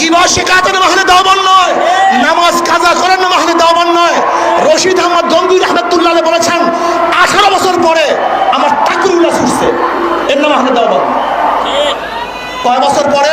গিবত শেখাতেন মাহলে দেওবন্দ নয়, নামাজ কাজা করেন না মাহলে দেওবন্দ নয়। রশিদ আহমদ গঙ্গুই রহমতুল্লাহ বলেছেন 18 বছর পরে আমার তাকরুল্লাহ ছুটছে, এর নাম মাহলে দেওবন্দ। কয় বছর পরে?